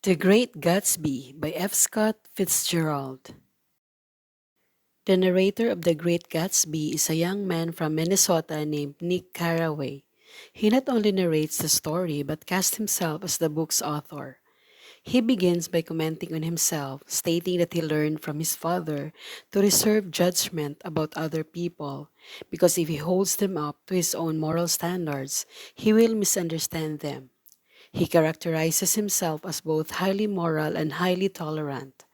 The Great Gatsby by F. Scott Fitzgerald. The narrator of The Great Gatsby is a young man from Minnesota named Nick Carraway. He not only narrates the story but casts himself as the book's author. He begins by commenting on himself, stating that he learned from his father to reserve judgment about other people, because if he holds them up to his own moral standards, he will misunderstand them. He characterizes himself as both highly moral and highly tolerant.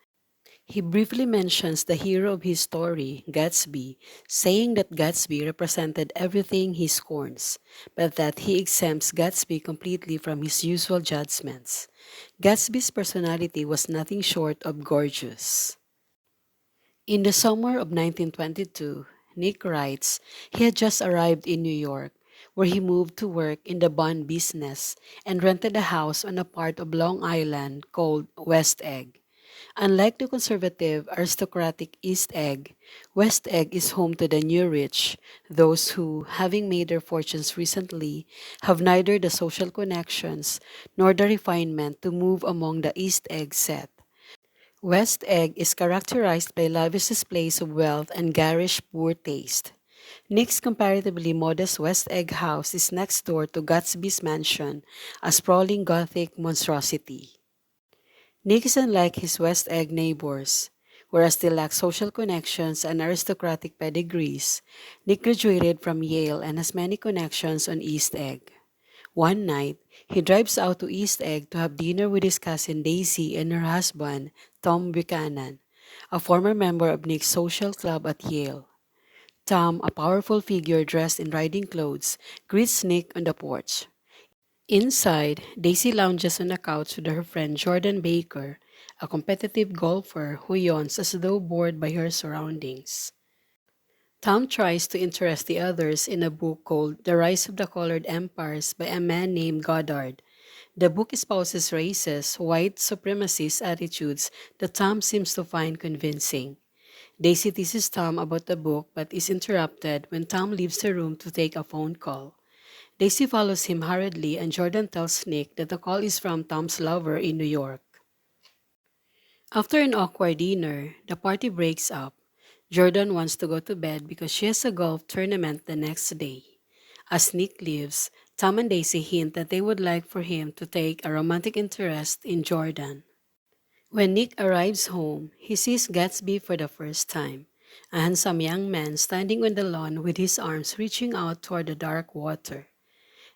He briefly mentions the hero of his story, Gatsby, saying that Gatsby represented everything he scorns, but that he exempts Gatsby completely from his usual judgments. Gatsby's personality was nothing short of gorgeous. In the summer of 1922, Nick writes, he had just arrived in New York, where he moved to work in the bond business and rented a house on a part of Long Island called West Egg. Unlike the conservative, aristocratic East Egg, West Egg is home to the new rich, those who, having made their fortunes recently, have neither the social connections nor the refinement to move among the East Egg set. West Egg is characterized by lavish displays of wealth and garish poor taste. Nick's comparatively modest West Egg house is next door to Gatsby's mansion, a sprawling Gothic monstrosity. Nick is unlike his West Egg neighbors. Whereas they lack social connections and aristocratic pedigrees, Nick graduated from Yale and has many connections on East Egg. One night, he drives out to East Egg to have dinner with his cousin Daisy and her husband, Tom Buchanan, a former member of Nick's social club at Yale. Tom, a powerful figure dressed in riding clothes, greets Nick on the porch. Inside, Daisy lounges on a couch with her friend Jordan Baker, a competitive golfer who yawns as though bored by her surroundings. Tom tries to interest the others in a book called The Rise of the Colored Empires by a man named Goddard. The book espouses racist, white supremacist attitudes that Tom seems to find convincing. Daisy teases Tom about the book but is interrupted when Tom leaves the room to take a phone call. Daisy follows him hurriedly and Jordan tells Nick that the call is from Tom's lover in New York. After an awkward dinner, the party breaks up. Jordan wants to go to bed because she has a golf tournament the next day. As Nick leaves, Tom and Daisy hint that they would like for him to take a romantic interest in Jordan. When Nick arrives home, he sees Gatsby for the first time, a handsome young man standing on the lawn with his arms reaching out toward the dark water.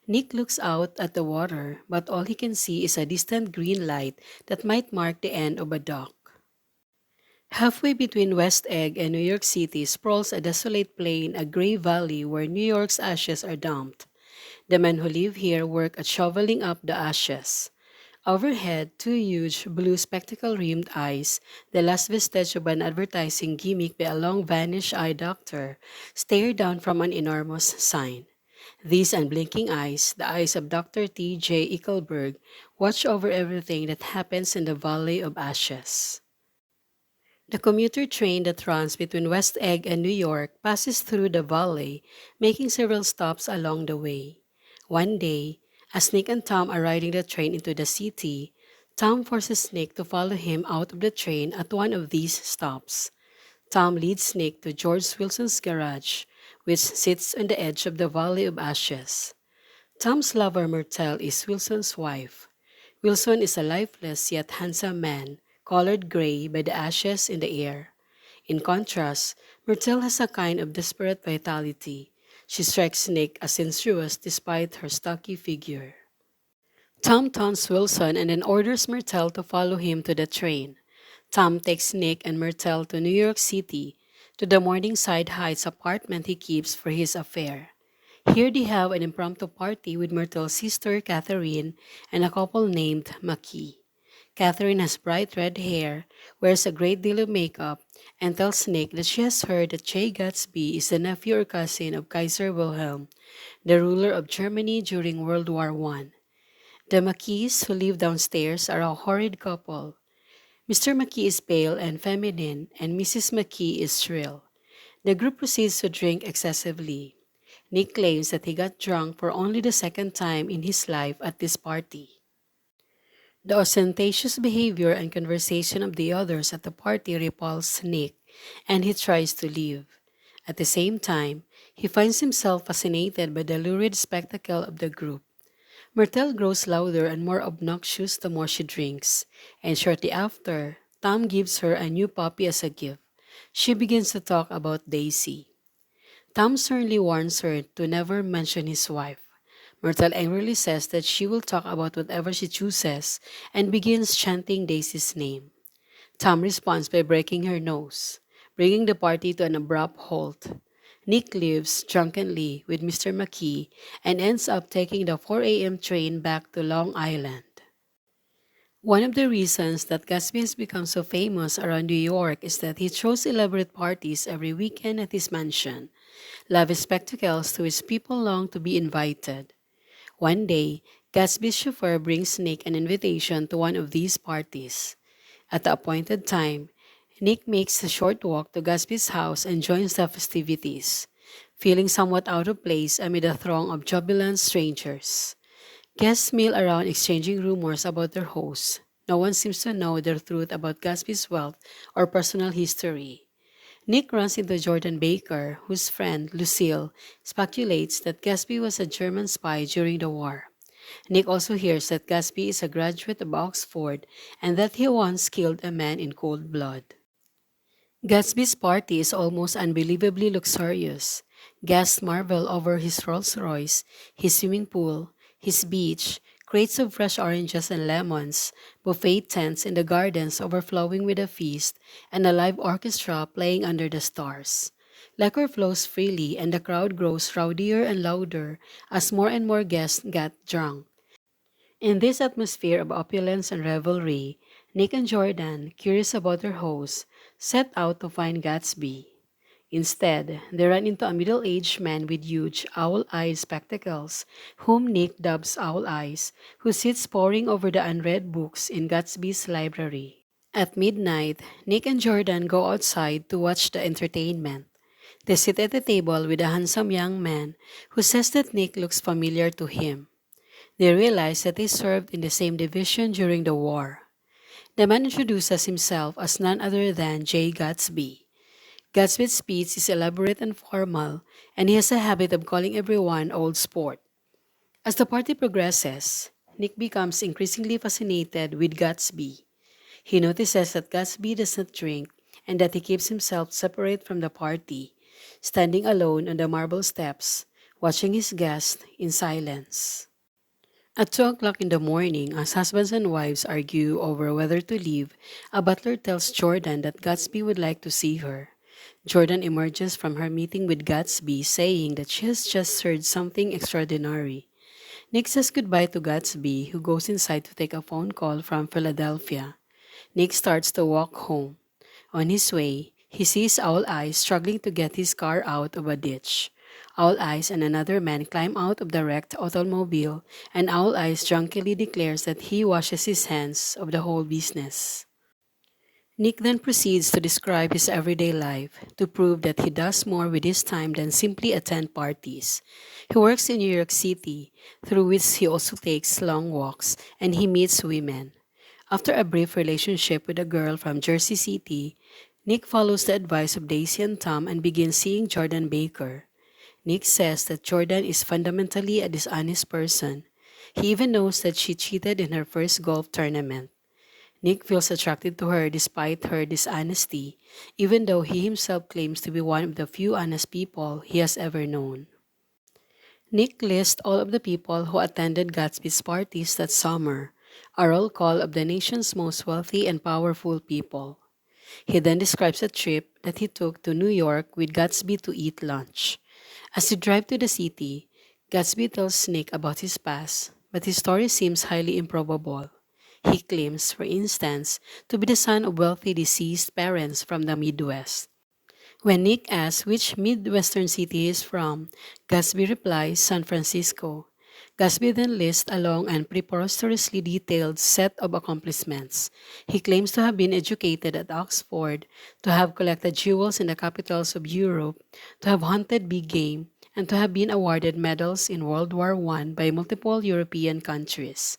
Nick looks out at the water, but all he can see is a distant green light that might mark the end of a dock. Halfway between West Egg and New York City sprawls a desolate plain, a gray valley where New York's ashes are dumped. The men who live here work at shoveling up the ashes. Overhead, two huge, blue spectacle-rimmed eyes, the last vestige of an advertising gimmick by a long-vanished eye doctor, stare down from an enormous sign. These unblinking eyes, the eyes of Dr. T. J. Eichelberg, watch over everything that happens in the Valley of Ashes. The commuter train that runs between West Egg and New York passes through the valley, making several stops along the way. One day, as Nick and Tom are riding the train into the city, Tom forces Nick to follow him out of the train at one of these stops. Tom leads Nick to George Wilson's garage, which sits on the edge of the Valley of Ashes. Tom's lover Myrtle is Wilson's wife. Wilson is a lifeless yet handsome man, colored gray by the ashes in the air. In contrast, Myrtle has a kind of desperate vitality. She strikes Nick as sensuous despite her stocky figure. Tom taunts Wilson and then orders Myrtle to follow him to the train. Tom takes Nick and Myrtle to New York City, to the Morningside Heights apartment he keeps for his affair. Here they have an impromptu party with Myrtle's sister Catherine and a couple named McKee. Catherine has bright red hair, wears a great deal of makeup, and tells Nick that she has heard that Jay Gatsby is the nephew or cousin of Kaiser Wilhelm, the ruler of Germany during World War I. The McKees, who live downstairs, are a horrid couple. Mr. McKee is pale and feminine, and Mrs. McKee is shrill. The group proceeds to drink excessively. Nick claims that he got drunk for only the second time in his life at this party. The ostentatious behavior and conversation of the others at the party repulse Nick, and he tries to leave. At the same time, he finds himself fascinated by the lurid spectacle of the group. Myrtle grows louder and more obnoxious the more she drinks, and shortly after, Tom gives her a new puppy as a gift. She begins to talk about Daisy. Tom sternly warns her to never mention his wife. Myrtle angrily says that she will talk about whatever she chooses and begins chanting Daisy's name. Tom responds by breaking her nose, bringing the party to an abrupt halt. Nick leaves drunkenly with Mr. McKee and ends up taking the 4 a.m. train back to Long Island. One of the reasons that Gatsby has become so famous around New York is that he throws elaborate parties every weekend at his mansion, lavish spectacles to which people long to be invited. One day, Gatsby's chauffeur brings Nick an invitation to one of these parties. At the appointed time, Nick makes a short walk to Gatsby's house and joins the festivities, feeling somewhat out of place amid a throng of jubilant strangers. Guests mill around exchanging rumors about their hosts. No one seems to know the truth about Gatsby's wealth or personal history. Nick runs into Jordan Baker, whose friend, Lucille, speculates that Gatsby was a German spy during the war. Nick also hears that Gatsby is a graduate of Oxford and that he once killed a man in cold blood. Gatsby's party is almost unbelievably luxurious. Guests marvel over his Rolls Royce, his swimming pool, his beach, crates of fresh oranges and lemons, buffet tents in the gardens overflowing with a feast, and a live orchestra playing under the stars. Liquor flows freely and the crowd grows rowdier and louder as more and more guests get drunk. In this atmosphere of opulence and revelry, Nick and Jordan, curious about their host, set out to find Gatsby. Instead, they run into a middle-aged man with huge owl-eyed spectacles, whom Nick dubs Owl Eyes, who sits poring over the unread books in Gatsby's library. At midnight, Nick and Jordan go outside to watch the entertainment. They sit at a table with a handsome young man who says that Nick looks familiar to him. They realize that they served in the same division during the war. The man introduces himself as none other than Jay Gatsby. Gatsby's speech is elaborate and formal, and he has a habit of calling everyone old sport. As the party progresses, Nick becomes increasingly fascinated with Gatsby. He notices that Gatsby does not drink and that he keeps himself separate from the party, standing alone on the marble steps, watching his guests in silence. At 2 o'clock in the morning, as husbands and wives argue over whether to leave, a butler tells Jordan that Gatsby would like to see her. Jordan emerges from her meeting with Gatsby, saying that she has just heard something extraordinary. Nick says goodbye to Gatsby, who goes inside to take a phone call from Philadelphia. Nick starts to walk home. On his way, he sees Owl Eyes struggling to get his car out of a ditch. Owl Eyes and another man climb out of the wrecked automobile, and Owl Eyes drunkenly declares that he washes his hands of the whole business. Nick then proceeds to describe his everyday life to prove that he does more with his time than simply attend parties. He works in New York City, through which he also takes long walks, and he meets women. After a brief relationship with a girl from Jersey City, Nick follows the advice of Daisy and Tom and begins seeing Jordan Baker. Nick says that Jordan is fundamentally a dishonest person. He even knows that she cheated in her first golf tournament. Nick feels attracted to her despite her dishonesty, even though he himself claims to be one of the few honest people he has ever known. Nick lists all of the people who attended Gatsby's parties that summer, a roll call of the nation's most wealthy and powerful people. He then describes a trip that he took to New York with Gatsby to eat lunch. As they drive to the city, Gatsby tells Nick about his past, but his story seems highly improbable. He claims, for instance, to be the son of wealthy deceased parents from the Midwest. When Nick asks which Midwestern city he is from, Gatsby replies San Francisco. Gatsby then lists a long and preposterously detailed set of accomplishments. He claims to have been educated at Oxford, to have collected jewels in the capitals of Europe, to have hunted big game, and to have been awarded medals in World War I by multiple European countries.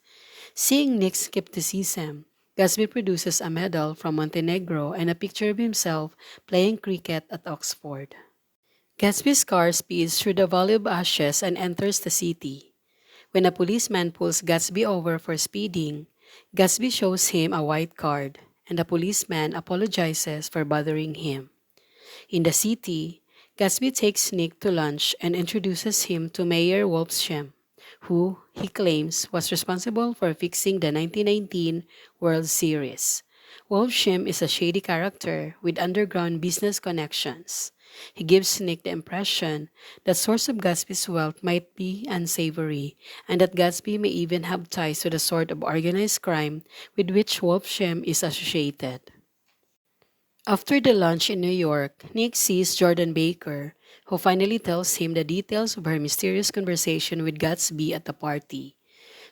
Seeing Nick's skepticism, Gatsby produces a medal from Montenegro and a picture of himself playing cricket at Oxford. Gatsby's car speeds through the valley of ashes and enters the city. When a policeman pulls Gatsby over for speeding, Gatsby shows him a white card, and the policeman apologizes for bothering him. In the city, Gatsby takes Nick to lunch and introduces him to Mayor Wolfsham, who, he claims, was responsible for fixing the 1919 World Series. Wolfsham is a shady character with underground business connections. He gives Nick the impression that source of Gatsby's wealth might be unsavory, and that Gatsby may even have ties to the sort of organized crime with which Wolfsham is associated. After the lunch in New York, Nick sees Jordan Baker, who finally tells him the details of her mysterious conversation with Gatsby at the party.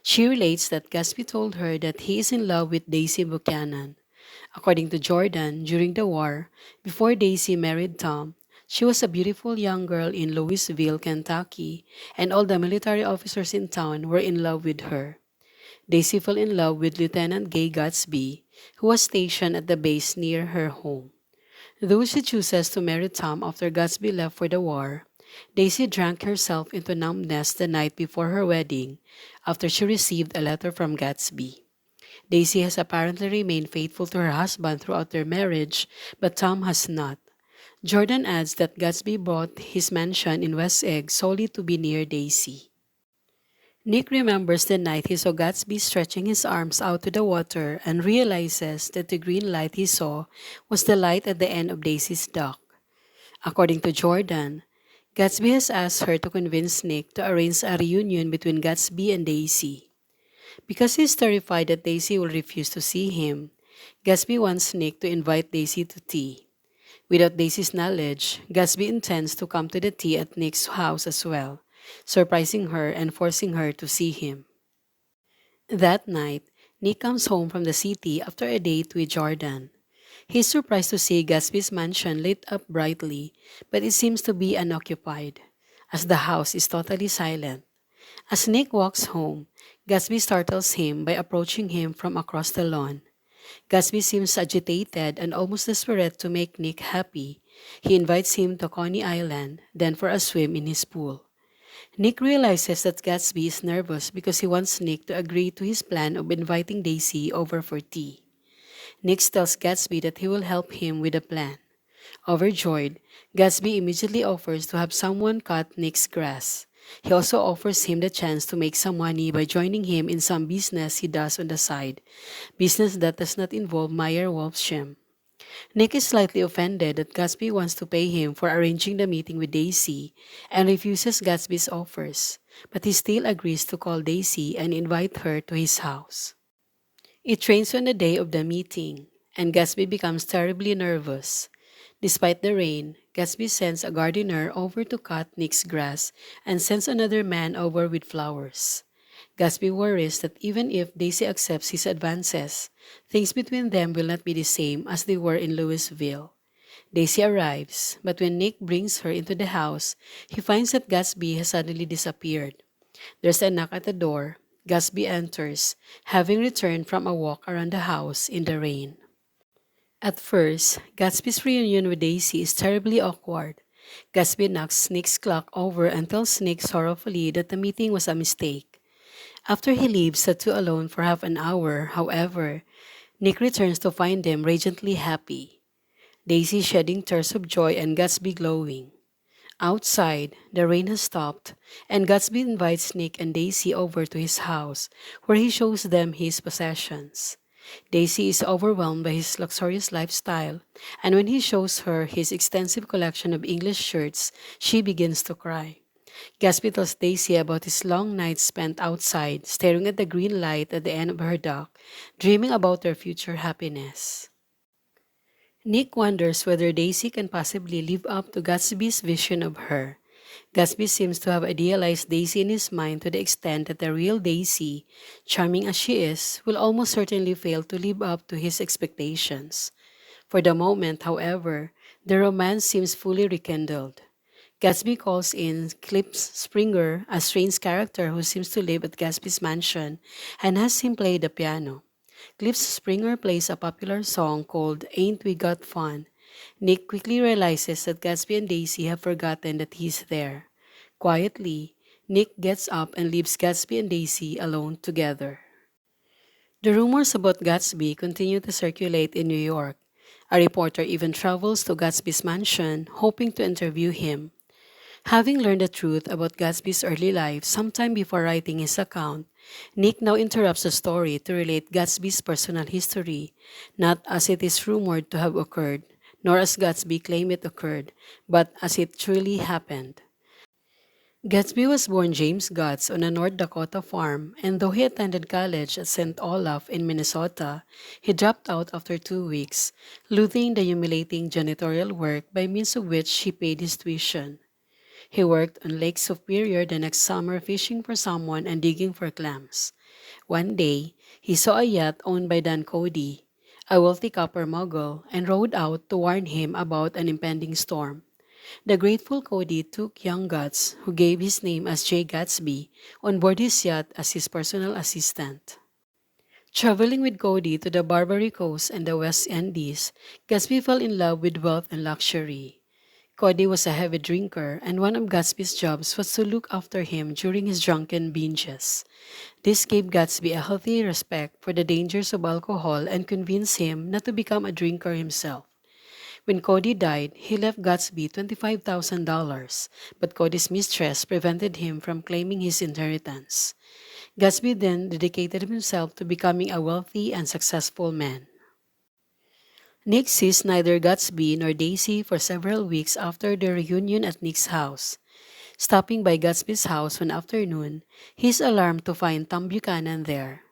She relates that Gatsby told her that he is in love with Daisy Buchanan. According to Jordan, during the war, before Daisy married Tom, she was a beautiful young girl in Louisville, Kentucky, and all the military officers in town were in love with her. Daisy fell in love with Lieutenant Jay Gatsby, who was stationed at the base near her home. Though she chooses to marry Tom after Gatsby left for the war, Daisy drank herself into numbness the night before her wedding after she received a letter from Gatsby. Daisy has apparently remained faithful to her husband throughout their marriage, but Tom has not. Jordan adds that Gatsby bought his mansion in West Egg solely to be near Daisy. Nick remembers the night he saw Gatsby stretching his arms out to the water and realizes that the green light he saw was the light at the end of Daisy's dock. According to Jordan, Gatsby has asked her to convince Nick to arrange a reunion between Gatsby and Daisy. Because he is terrified that Daisy will refuse to see him, Gatsby wants Nick to invite Daisy to tea. Without Daisy's knowledge, Gatsby intends to come to the tea at Nick's house as well, surprising her and forcing her to see him. That night, Nick comes home from the city after a date with Jordan. He is surprised to see Gatsby's mansion lit up brightly, but it seems to be unoccupied, as the house is totally silent. As Nick walks home, Gatsby startles him by approaching him from across the lawn. Gatsby seems agitated and almost desperate to make Nick happy. He invites him to Coney Island, then for a swim in his pool. Nick realizes that Gatsby is nervous because he wants Nick to agree to his plan of inviting Daisy over for tea. Nick tells Gatsby that he will help him with the plan. Overjoyed, Gatsby immediately offers to have someone cut Nick's grass. He also offers him the chance to make some money by joining him in some business he does on the side, business that does not involve Meyer Wolfsham. Nick is slightly offended that Gatsby wants to pay him for arranging the meeting with Daisy and refuses Gatsby's offers, but he still agrees to call Daisy and invite her to his house. It rains on the day of the meeting, and Gatsby becomes terribly nervous. Despite the rain, Gatsby sends a gardener over to cut Nick's grass and sends another man over with flowers. Gatsby worries that even if Daisy accepts his advances, things between them will not be the same as they were in Louisville. Daisy arrives, but when Nick brings her into the house, he finds that Gatsby has suddenly disappeared. There's a knock at the door. Gatsby enters, having returned from a walk around the house in the rain. At first, Gatsby's reunion with Daisy is terribly awkward. Gatsby knocks Nick's clock over and tells Nick sorrowfully that the meeting was a mistake. After he leaves the two alone for half an hour, however, Nick returns to find them radiantly happy. Daisy shedding tears of joy and Gatsby glowing. Outside, the rain has stopped, and Gatsby invites Nick and Daisy over to his house, where he shows them his possessions. Daisy is overwhelmed by his luxurious lifestyle, and when he shows her his extensive collection of English shirts, she begins to cry. Gatsby tells Daisy about his long nights spent outside, staring at the green light at the end of her dock, dreaming about their future happiness. Nick wonders whether Daisy can possibly live up to Gatsby's vision of her. Gatsby seems to have idealized Daisy in his mind to the extent that the real Daisy, charming as she is, will almost certainly fail to live up to his expectations. For the moment, however, the romance seems fully rekindled. Gatsby calls in Clip Springer, a strange character who seems to live at Gatsby's mansion, and has him play the piano. Cliff Springer plays a popular song called Ain't We Got Fun. Nick quickly realizes that Gatsby and Daisy have forgotten that he's there. Quietly, Nick gets up and leaves Gatsby and Daisy alone together. The rumors about Gatsby continue to circulate in New York. A reporter even travels to Gatsby's mansion, hoping to interview him. Having learned the truth about Gatsby's early life sometime before writing his account, Nick now interrupts the story to relate Gatsby's personal history, not as it is rumored to have occurred, nor as Gatsby claimed it occurred, but as it truly happened. Gatsby was born James Gutz on a North Dakota farm, and though he attended college at St. Olaf in Minnesota, he dropped out after 2 weeks, loathing the humiliating janitorial work by means of which he paid his tuition. He worked on Lake Superior the next summer fishing for salmon and digging for clams. One day, he saw a yacht owned by Dan Cody, a wealthy copper mogul, and rowed out to warn him about an impending storm. The grateful Cody took young Guts, who gave his name as Jay Gatsby, on board his yacht as his personal assistant. Traveling with Cody to the Barbary Coast and the West Indies, Gatsby fell in love with wealth and luxury. Cody was a heavy drinker, and one of Gatsby's jobs was to look after him during his drunken binges. This gave Gatsby a healthy respect for the dangers of alcohol and convinced him not to become a drinker himself. When Cody died, he left Gatsby $25,000, but Cody's mistress prevented him from claiming his inheritance. Gatsby then dedicated himself to becoming a wealthy and successful man. Nick sees neither Gatsby nor Daisy for several weeks after their reunion at Nick's house. Stopping by Gatsby's house one afternoon, he is alarmed to find Tom Buchanan there.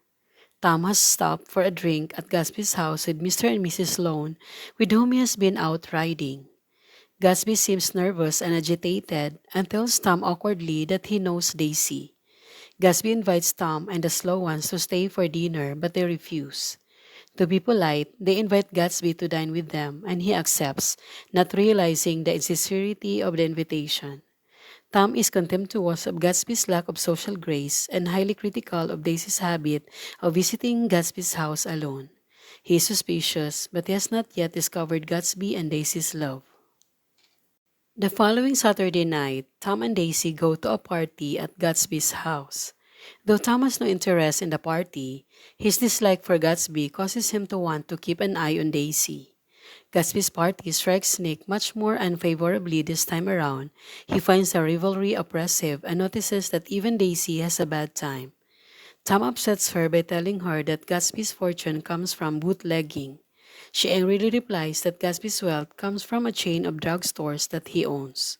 Tom has stopped for a drink at Gatsby's house with Mr. and Mrs. Sloane, with whom he has been out riding. Gatsby seems nervous and agitated and tells Tom awkwardly that he knows Daisy. Gatsby invites Tom and the Slow ones to stay for dinner, but they refuse. To be polite, they invite Gatsby to dine with them, and he accepts, not realizing the insincerity of the invitation. Tom is contemptuous of Gatsby's lack of social grace and highly critical of Daisy's habit of visiting Gatsby's house alone. He is suspicious, but he has not yet discovered Gatsby and Daisy's love. The following Saturday night, Tom and Daisy go to a party at Gatsby's house. Though Tom has no interest in the party, his dislike for Gatsby causes him to want to keep an eye on Daisy. Gatsby's party strikes Nick much more unfavorably this time around. He finds the rivalry oppressive and notices that even Daisy has a bad time. Tom upsets her by telling her that Gatsby's fortune comes from bootlegging. She angrily replies that Gatsby's wealth comes from a chain of drugstores that he owns.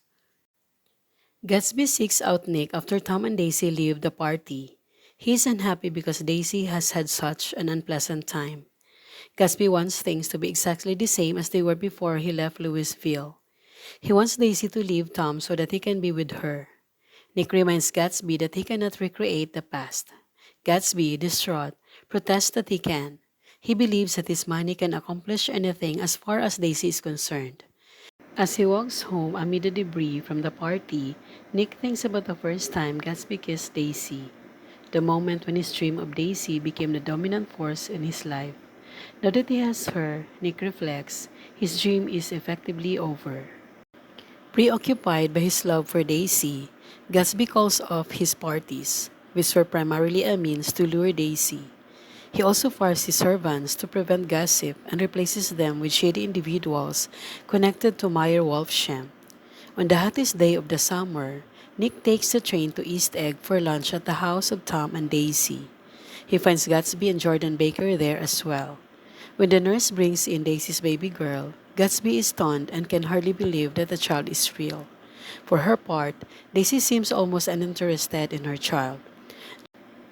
Gatsby seeks out Nick after Tom and Daisy leave the party. He is unhappy because Daisy has had such an unpleasant time. Gatsby wants things to be exactly the same as they were before he left Louisville. He wants Daisy to leave Tom so that he can be with her. Nick reminds Gatsby that he cannot recreate the past. Gatsby, distraught, protests that he can. He believes that his money can accomplish anything as far as Daisy is concerned. As he walks home amid the debris from the party, Nick thinks about the first time Gatsby kissed Daisy, the moment when his dream of Daisy became the dominant force in his life. Now that he has her, Nick reflects, his dream is effectively over. Preoccupied by his love for Daisy, Gatsby calls off his parties, which were primarily a means to lure Daisy. He also fires his servants to prevent gossip and replaces them with shady individuals connected to Meyer Wolfsheim. On the hottest day of the summer, Nick takes the train to East Egg for lunch at the house of Tom and Daisy. He finds Gatsby and Jordan Baker there as well. When the nurse brings in Daisy's baby girl, Gatsby is stunned and can hardly believe that the child is real. For her part, Daisy seems almost uninterested in her child.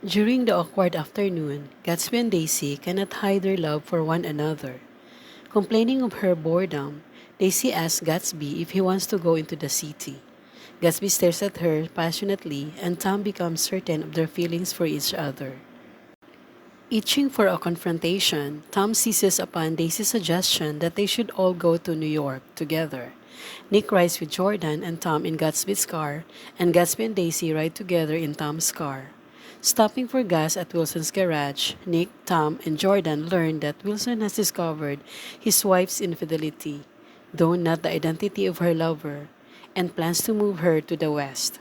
During the awkward afternoon, Gatsby and Daisy cannot hide their love for one another. Complaining of her boredom, Daisy asks Gatsby if he wants to go into the city. Gatsby stares at her passionately, and Tom becomes certain of their feelings for each other. Itching for a confrontation, Tom seizes upon Daisy's suggestion that they should all go to New York together. Nick rides with Jordan and Tom in Gatsby's car, and Gatsby and Daisy ride together in Tom's car. Stopping for gas at Wilson's garage, Nick, Tom, and Jordan learn that Wilson has discovered his wife's infidelity, though not the identity of her lover, and plans to move her to the West.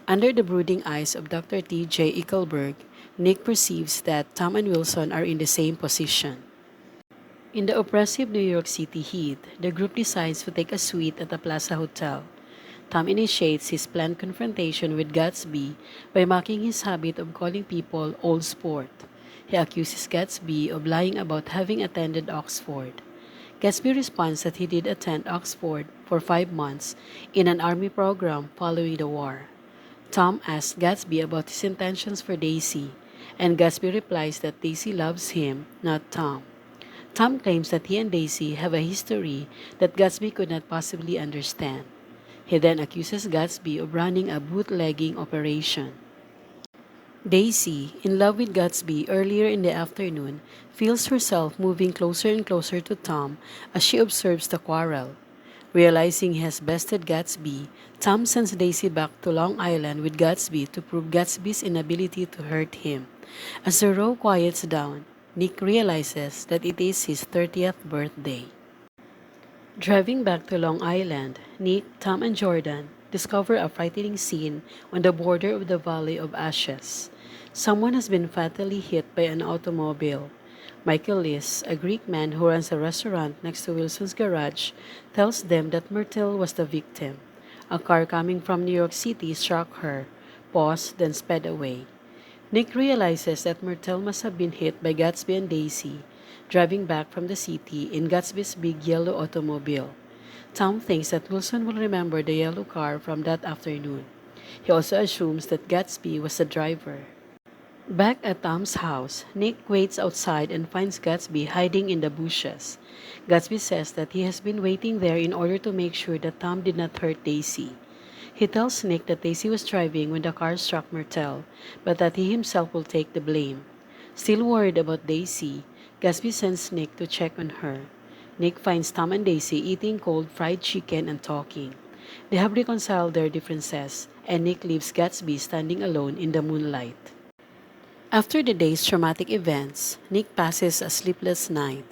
Under the brooding eyes of Dr. T. J. Eichelberg, Nick perceives that Tom and Wilson are in the same position. In the oppressive New York City heat, the group decides to take a suite at the Plaza Hotel. Tom initiates his planned confrontation with Gatsby by mocking his habit of calling people old sport. He accuses Gatsby of lying about having attended Oxford. Gatsby responds that he did attend Oxford for 5 months in an army program following the war. Tom asks Gatsby about his intentions for Daisy, and Gatsby replies that Daisy loves him, not Tom. Tom claims that he and Daisy have a history that Gatsby could not possibly understand. He then accuses Gatsby of running a bootlegging operation. Daisy, in love with Gatsby earlier in the afternoon, feels herself moving closer and closer to Tom as she observes the quarrel. Realizing he has bested Gatsby, Tom sends Daisy back to Long Island with Gatsby to prove Gatsby's inability to hurt him. As the row quiets down, Nick realizes that it is his 30th birthday. Driving back to Long Island, Nick, Tom, and Jordan discover a frightening scene on the border of the Valley of Ashes. Someone has been fatally hit by an automobile. Michael Liss, a Greek man who runs a restaurant next to Wilson's garage, tells them that Myrtle was the victim. A car coming from New York City struck her, paused, then sped away. Nick realizes that Myrtle must have been hit by Gatsby and Daisy, driving back from the city in Gatsby's big yellow automobile. Tom thinks that Wilson will remember the yellow car from that afternoon. He also assumes that Gatsby was the driver. Back at Tom's house, Nick waits outside and finds Gatsby hiding in the bushes. Gatsby says that he has been waiting there in order to make sure that Tom did not hurt Daisy. He tells Nick that Daisy was driving when the car struck Myrtle, but that he himself will take the blame. Still worried about Daisy, Gatsby sends Nick to check on her. Nick finds Tom and Daisy eating cold fried chicken and talking. They have reconciled their differences, and Nick leaves Gatsby standing alone in the moonlight. After the day's traumatic events, Nick passes a sleepless night.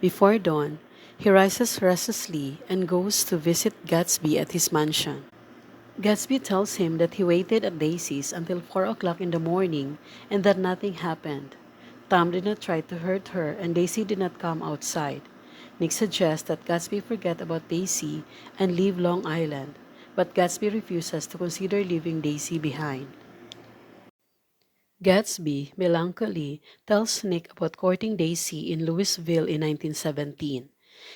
Before dawn, he rises restlessly and goes to visit Gatsby at his mansion. Gatsby tells him that he waited at Daisy's until 4 o'clock in the morning and that nothing happened. Tom did not try to hurt her and Daisy did not come outside. Nick suggests that Gatsby forget about Daisy and leave Long Island, but Gatsby refuses to consider leaving Daisy behind. Gatsby, melancholy, tells Nick about courting Daisy in Louisville in 1917.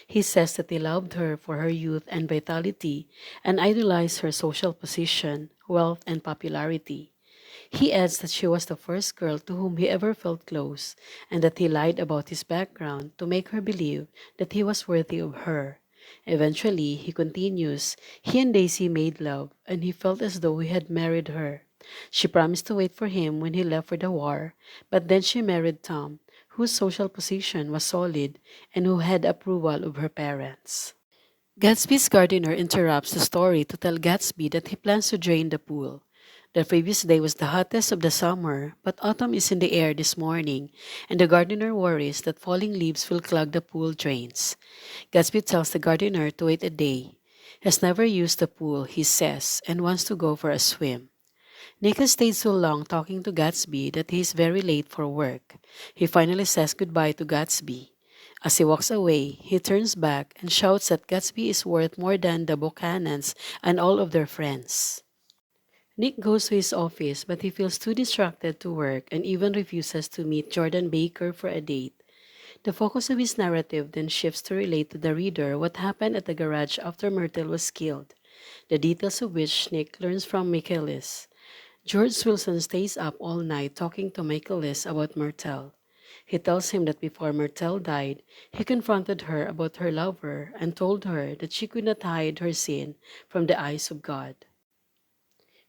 He says that he loved her for her youth and vitality and idolized her social position, wealth, and popularity. He adds that she was the first girl to whom he ever felt close and that he lied about his background to make her believe that he was worthy of her. Eventually, he continues, he and Daisy made love and he felt as though he had married her. She promised to wait for him when he left for the war, but then she married Tom, whose social position was solid and who had approval of her parents. Gatsby's gardener interrupts the story to tell Gatsby that he plans to drain the pool. The previous day was the hottest of the summer, but autumn is in the air this morning, and the gardener worries that falling leaves will clog the pool drains. Gatsby tells the gardener to wait a day. He has never used the pool, he says, and wants to go for a swim. Nick has stayed so long talking to Gatsby that he is very late for work. He finally says goodbye to Gatsby. As he walks away, he turns back and shouts that Gatsby is worth more than the Buchanans and all of their friends. Nick goes to his office, but he feels too distracted to work and even refuses to meet Jordan Baker for a date. The focus of his narrative then shifts to relate to the reader what happened at the garage after Myrtle was killed, the details of which Nick learns from Michaelis. George Wilson stays up all night talking to Michaelis about Myrtle. He tells him that before Myrtle died, he confronted her about her lover and told her that she could not hide her sin from the eyes of God.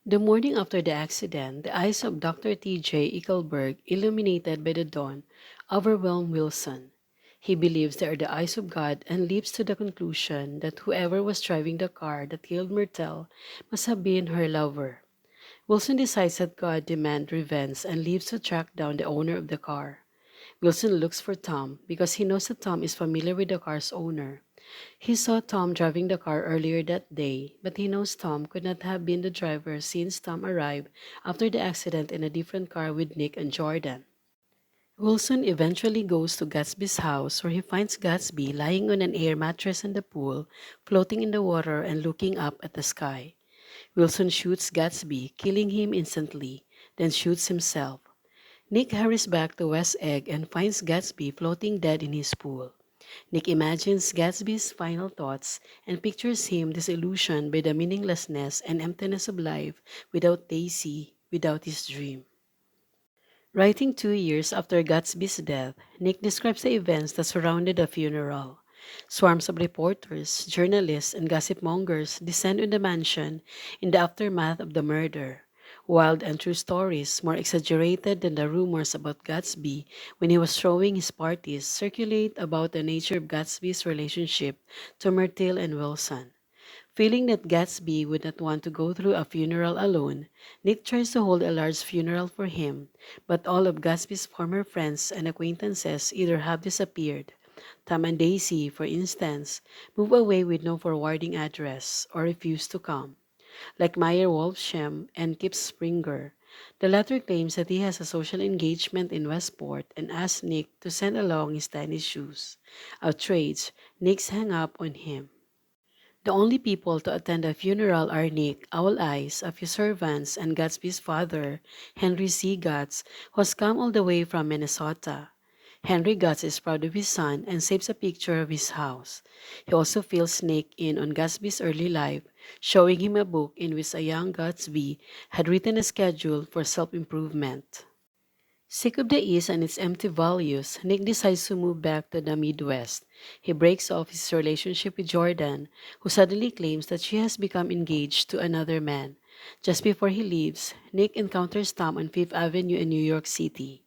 The morning after the accident, the eyes of Dr. T. J. Eichelberg, illuminated by the dawn, overwhelmed Wilson. He believes they are the eyes of God and leaps to the conclusion that whoever was driving the car that killed Myrtle must have been her lover. Wilson decides that God demands revenge and leaves to track down the owner of the car. Wilson looks for Tom because he knows that Tom is familiar with the car's owner. He saw Tom driving the car earlier that day, but he knows Tom could not have been the driver since Tom arrived after the accident in a different car with Nick and Jordan. Wilson eventually goes to Gatsby's house where he finds Gatsby lying on an air mattress in the pool, floating in the water and looking up at the sky. Wilson shoots Gatsby, killing him instantly, then shoots himself. Nick hurries back to West Egg and finds Gatsby floating dead in his pool. Nick imagines Gatsby's final thoughts and pictures him disillusioned by the meaninglessness and emptiness of life without Daisy, without his dream. Writing 2 years after Gatsby's death, Nick describes the events that surrounded the funeral. Swarms of reporters, journalists, and gossip mongers descend on the mansion in the aftermath of the murder. Wild and true stories, more exaggerated than the rumors about Gatsby when he was throwing his parties, circulate about the nature of Gatsby's relationship to Myrtle and Wilson. Feeling that Gatsby would not want to go through a funeral alone, Nick tries to hold a large funeral for him, but all of Gatsby's former friends and acquaintances either have disappeared. Tom and Daisy, for instance, move away with no forwarding address or refuse to come, like Meyer Wolfsheim and Kip Springer. The latter claims that he has a social engagement in Westport and asks Nick to send along his tennis shoes. Outraged, Nick's hang up on him. The only people to attend the funeral are Nick, Owl Eyes, a few servants, and Gatsby's father, Henry C. Gatz, who has come all the way from Minnesota. Henry Gatz is proud of his son and saves a picture of his house. He also fills Nick in on Gatsby's early life, showing him a book in which a young Gatsby had written a schedule for self-improvement. Sick of the East and its empty values, Nick decides to move back to the Midwest. He breaks off his relationship with Jordan, who suddenly claims that she has become engaged to another man. Just before he leaves, Nick encounters Tom on Fifth Avenue in New York City.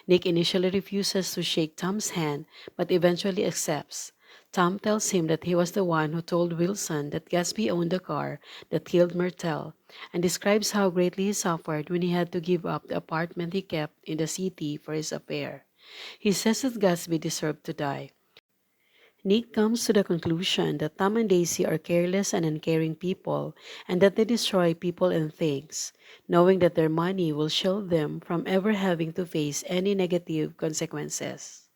Nick initially refuses to shake Tom's hand, but eventually accepts. Tom tells him that he was the one who told Wilson that Gatsby owned the car that killed Myrtle, and describes how greatly he suffered when he had to give up the apartment he kept in the city for his affair. He says that Gatsby deserved to die. Nick comes to the conclusion that Tom and Daisy are careless and uncaring people, and that they destroy people and things, knowing that their money will shield them from ever having to face any negative consequences.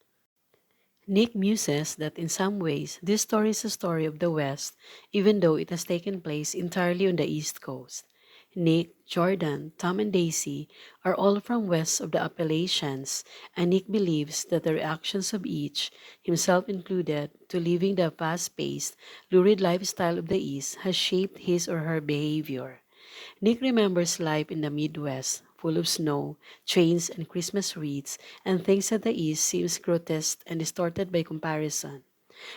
Nick muses that in some ways this story is a story of the West, even though it has taken place entirely on the East Coast. Nick, Jordan, Tom, and Daisy are all from west of the Appalachians, and Nick believes that the reactions of each, himself included, to living the fast-paced, lurid lifestyle of the East has shaped his or her behavior. Nick remembers life in the Midwest, full of snow, trains, and Christmas wreaths, and thinks that the East seems grotesque and distorted by comparison.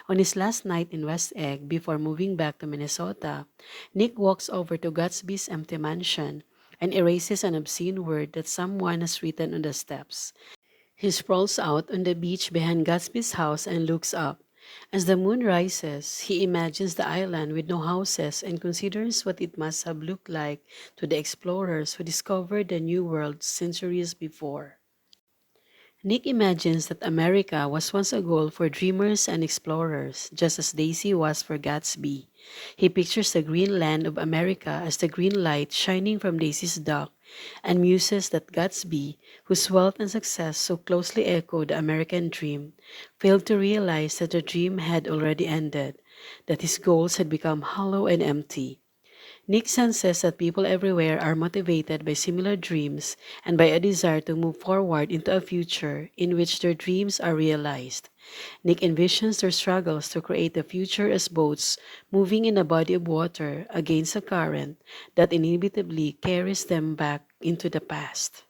On his last night in West Egg before moving back to Minnesota, Nick walks over to Gatsby's empty mansion and erases an obscene word that someone has written on the steps. He sprawls out on the beach behind Gatsby's house and looks up. As the moon rises, he imagines the island with no houses and considers what it must have looked like to the explorers who discovered the New World centuries before. Nick imagines that America was once a goal for dreamers and explorers, just as Daisy was for Gatsby. He pictures the green land of America as the green light shining from Daisy's dock, and muses that Gatsby, whose wealth and success so closely echoed the American dream, failed to realize that the dream had already ended, that his goals had become hollow and empty. Nick senses that people everywhere are motivated by similar dreams and by a desire to move forward into a future in which their dreams are realized. Nick envisions their struggles to create a future as boats moving in a body of water against a current that inevitably carries them back into the past.